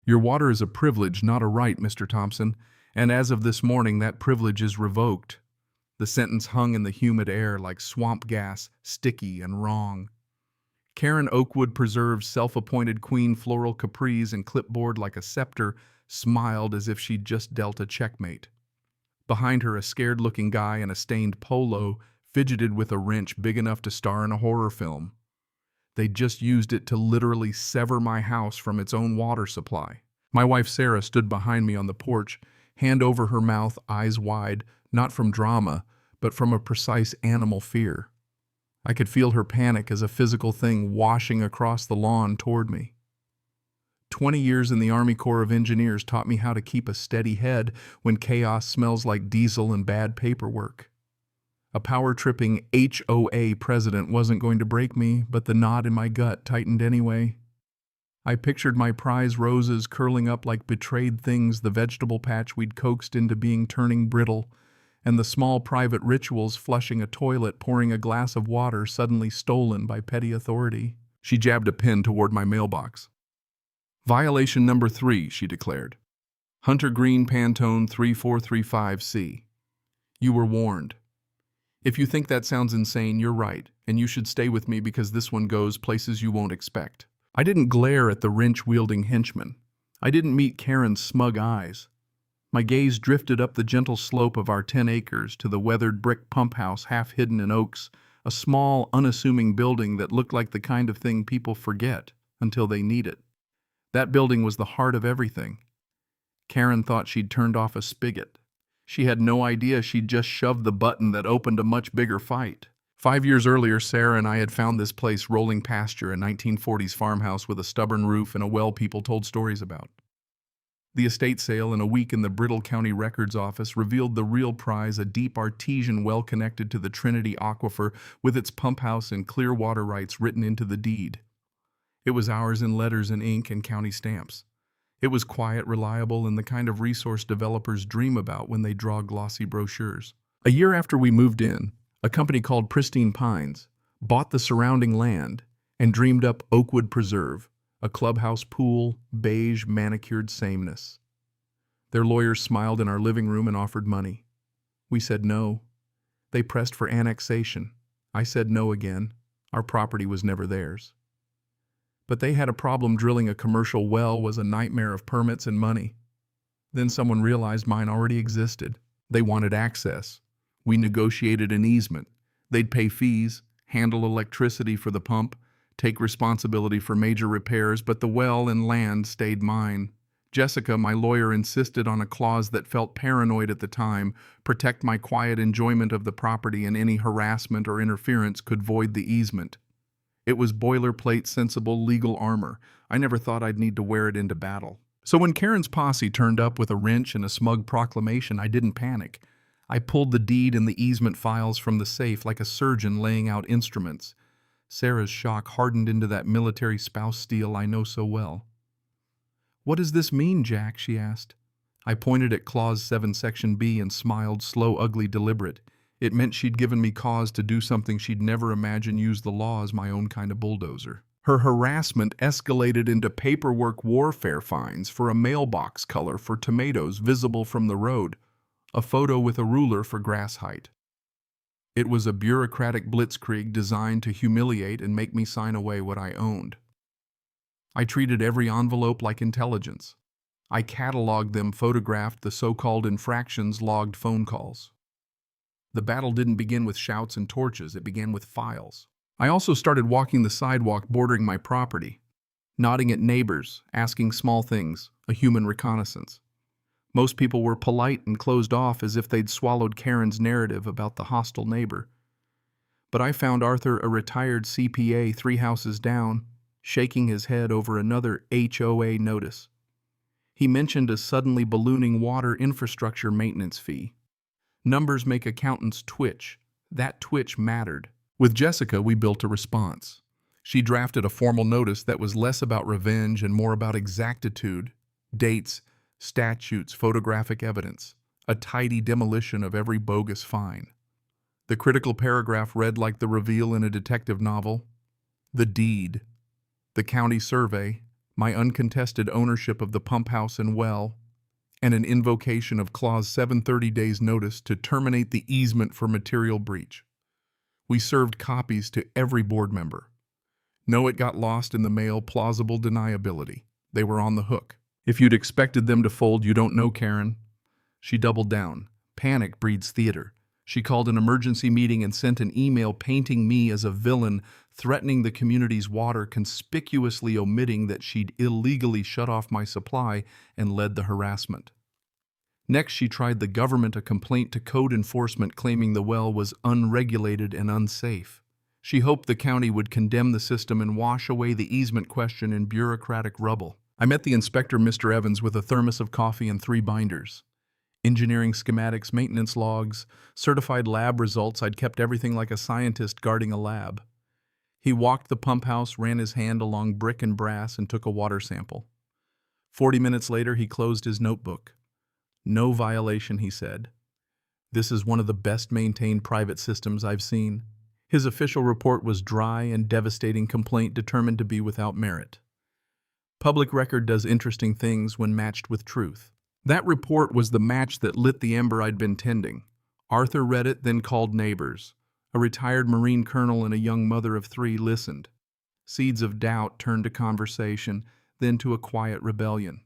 Your water is a privilege, not a right, Mr. Thompson, and as of this morning, that privilege is revoked. The sentence hung in the humid air like swamp gas, sticky and wrong. Karen Oakwood Preserve's self-appointed queen floral capris and clipboard like a scepter smiled as if she'd just dealt a checkmate. Behind her, a scared-looking guy in a stained polo fidgeted with a wrench big enough to star in a horror film. They'd just used it to literally sever my house from its own water supply. My wife Sarah stood behind me on the porch, hand over her mouth, eyes wide, not from drama, but from a precise animal fear. I could feel her panic as a physical thing washing across the lawn toward me. 20 years in the Army Corps of Engineers taught me how to keep a steady head when chaos smells like diesel and bad paperwork. A power-tripping HOA president wasn't going to break me, but the knot in my gut tightened anyway. I pictured my prize roses curling up like betrayed things, the vegetable patch we'd coaxed into being turning brittle, and the small private rituals flushing a toilet, pouring a glass of water suddenly stolen by petty authority. She jabbed a pen toward my mailbox. Violation number 3, she declared. Hunter Green Pantone 3435C. You were warned. If you think that sounds insane, you're right, and you should stay with me because this one goes places you won't expect. I didn't glare at the wrench-wielding henchman. I didn't meet Karen's smug eyes. My gaze drifted up the gentle slope of our 10 acres to the weathered brick pump house half hidden in oaks, a small, unassuming building that looked like the kind of thing people forget until they need it. That building was the heart of everything. Karen thought she'd turned off a spigot. She had no idea she'd just shoved the button that opened a much bigger fight. 5 years earlier, Sarah and I had found this place rolling pasture, a 1940s farmhouse with a stubborn roof and a well people told stories about. The estate sale in a week in the Brittle County Records Office revealed the real prize, a deep artesian well connected to the Trinity Aquifer with its pump house and clear water rights written into the deed. It was ours in letters and ink and county stamps. It was quiet, reliable, and the kind of resource developers dream about when they draw glossy brochures. A year after we moved in, a company called Pristine Pines bought the surrounding land and dreamed up Oakwood Preserve, a clubhouse pool, beige, manicured sameness. Their lawyers smiled in our living room and offered money. We said no. They pressed for annexation. I said no again. Our property was never theirs. But they had a problem. Drilling a commercial well was a nightmare of permits and money. Then someone realized mine already existed. They wanted access. We negotiated an easement. They'd pay fees, handle electricity for the pump, take responsibility for major repairs, but the well and land stayed mine. Jessica, my lawyer, insisted on a clause that felt paranoid at the time, protect my quiet enjoyment of the property, and any harassment or interference could void the easement. It was boilerplate, sensible legal armor. I never thought I'd need to wear it into battle. So when Karen's posse turned up with a wrench and a smug proclamation, I didn't panic. I pulled the deed and the easement files from the safe like a surgeon laying out instruments. Sarah's shock hardened into that military spouse steel I know so well. "What does this mean, Jack?" she asked. I pointed at Clause 7, Section B and smiled, slow, ugly, deliberate. It meant she'd given me cause to do something she'd never imagined use the law as my own kind of bulldozer. Her harassment escalated into paperwork warfare fines for a mailbox color for tomatoes visible from the road, a photo with a ruler for grass height. It was a bureaucratic blitzkrieg designed to humiliate and make me sign away what I owned. I treated every envelope like intelligence. I cataloged them, photographed the so-called infractions, logged phone calls. The battle didn't begin with shouts and torches, it began with files. I also started walking the sidewalk bordering my property, nodding at neighbors, asking small things, a human reconnaissance. Most people were polite and closed off as if they'd swallowed Karen's narrative about the hostile neighbor. But I found Arthur, a retired CPA 3 houses down, shaking his head over another HOA notice. He mentioned a suddenly ballooning water infrastructure maintenance fee. Numbers make accountants twitch. That twitch mattered. With Jessica, we built a response. She drafted a formal notice that was less about revenge and more about exactitude, dates, statutes, photographic evidence, a tidy demolition of every bogus fine. The critical paragraph read like the reveal in a detective novel. The deed. The county survey, my uncontested ownership of the pump house and well, and an invocation of Clause 730 days notice to terminate the easement for material breach. We served copies to every board member. No, it got lost in the mail, plausible deniability. They were on the hook. If you'd expected them to fold, you don't know, Karen. She doubled down. Panic breeds theater. She called an emergency meeting and sent an email painting me as a villain, threatening the community's water, conspicuously omitting that she'd illegally shut off my supply and led the harassment. Next, she tried the government a complaint to code enforcement claiming the well was unregulated and unsafe. She hoped the county would condemn the system and wash away the easement question in bureaucratic rubble. I met the inspector, Mr. Evans, with a thermos of coffee and 3 binders. Engineering schematics, maintenance logs, certified lab results. I'd kept everything like a scientist guarding a lab. He walked the pump house, ran his hand along brick and brass, and took a water sample. 40 minutes later, he closed his notebook. No violation, he said. This is one of the best maintained private systems I've seen. His official report was dry and devastating complaint determined to be without merit. Public record does interesting things when matched with truth. That report was the match that lit the ember I'd been tending. Arthur read it, then called neighbors. A retired Marine colonel and a young mother of 3 listened. Seeds of doubt turned to conversation, then to a quiet rebellion.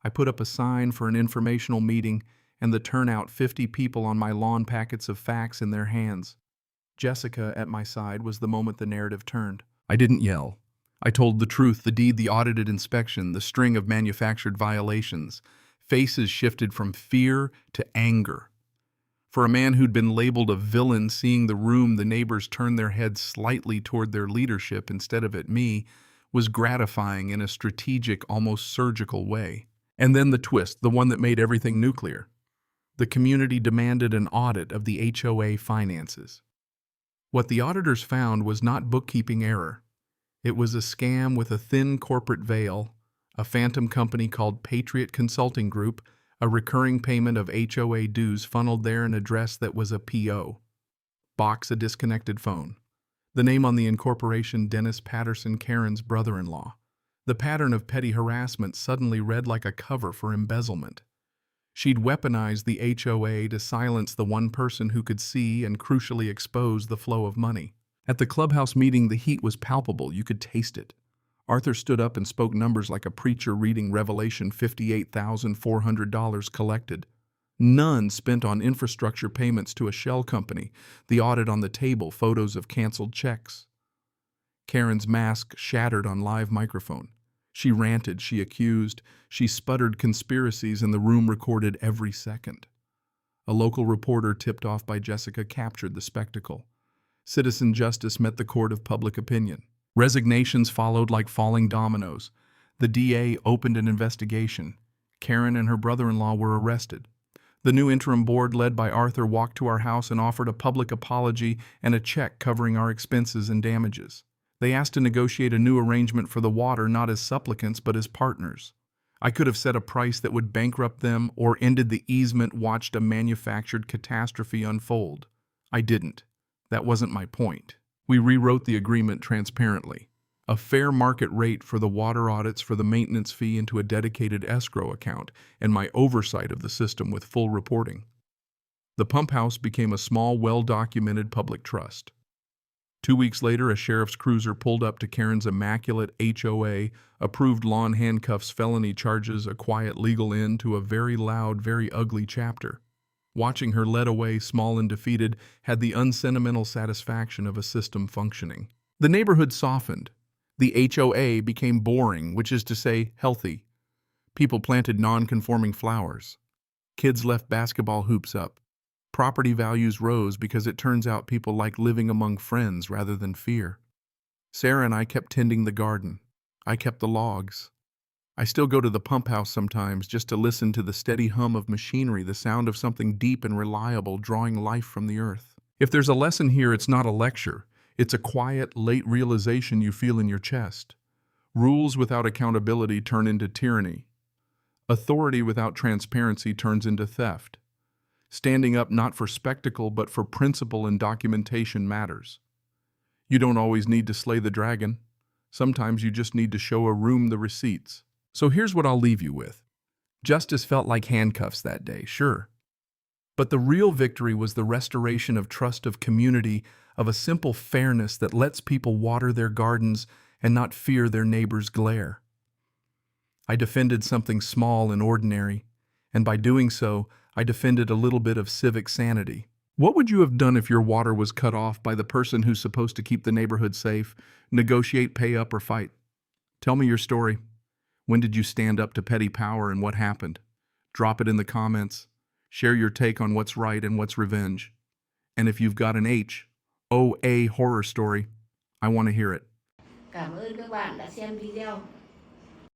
I put up a sign for an informational meeting, and the turnout, 50 people on my lawn, packets of facts in their hands. Jessica, at my side, was the moment the narrative turned. I didn't yell. I told the truth, the deed, the audited inspection, the string of manufactured violations. Faces shifted from fear to anger. For a man who'd been labeled a villain, seeing the room, the neighbors turn their heads slightly toward their leadership instead of at me, was gratifying in a strategic, almost surgical way. And then the twist, the one that made everything nuclear. The community demanded an audit of the HOA finances. What the auditors found was not bookkeeping error. It was a scam with a thin corporate veil, a phantom company called Patriot Consulting Group, a recurring payment of HOA dues funneled there, an address that was a PO. Box, a disconnected phone. The name on the incorporation, Dennis Patterson, Karen's brother-in-law. The pattern of petty harassment suddenly read like a cover for embezzlement. She'd weaponized the HOA to silence the one person who could see and crucially expose the flow of money. At the clubhouse meeting, the heat was palpable. You could taste it. Arthur stood up and spoke numbers like a preacher reading Revelation. $58,400 collected. None spent on infrastructure payments to a shell company. The audit on the table, photos of canceled checks. Karen's mask shattered on live microphone. She ranted, she accused, she sputtered conspiracies, and the room recorded every second. A local reporter, tipped off by Jessica, captured the spectacle. Citizen justice met the court of public opinion. Resignations followed like falling dominoes. The DA opened an investigation. Karen and her brother-in-law were arrested. The new interim board, led by Arthur, walked to our house and offered a public apology and a check covering our expenses and damages. They asked to negotiate a new arrangement for the water, not as supplicants, but as partners. I could have set a price that would bankrupt them or ended the easement, watched a manufactured catastrophe unfold. I didn't. That wasn't my point. We rewrote the agreement transparently. A fair market rate for the water audits, for the maintenance fee, into a dedicated escrow account, and my oversight of the system with full reporting. The pump house became a small, well-documented public trust. 2 weeks later, a sheriff's cruiser pulled up to Karen's immaculate HOA, approved lawn handcuffs, felony charges, a quiet legal end to a very loud, very ugly chapter. Watching her led away, small and defeated, had the unsentimental satisfaction of a system functioning. The neighborhood softened. The HOA became boring, which is to say, healthy. People planted non-conforming flowers. Kids left basketball hoops up. Property values rose because it turns out people like living among friends rather than fear. Sarah and I kept tending the garden. I kept the logs. I still go to the pump house sometimes just to listen to the steady hum of machinery, the sound of something deep and reliable drawing life from the earth. If there's a lesson here, it's not a lecture. It's a quiet, late realization you feel in your chest. Rules without accountability turn into tyranny. Authority without transparency turns into theft. Standing up not for spectacle but for principle and documentation matters. You don't always need to slay the dragon. Sometimes you just need to show a room the receipts. So here's what I'll leave you with. Justice felt like handcuffs that day, sure. But the real victory was the restoration of trust, of community, of a simple fairness that lets people water their gardens and not fear their neighbor's glare. I defended something small and ordinary, and by doing so, I defended a little bit of civic sanity. What would you have done if your water was cut off by the person who's supposed to keep the neighborhood safe, negotiate, pay up, or fight? Tell me your story. When did you stand up to petty power and what happened? Drop it in the comments. Share your take on what's right and what's revenge. And if you've got an HOA horror story, I want to hear it. Cảm ơn các bạn đã xem video.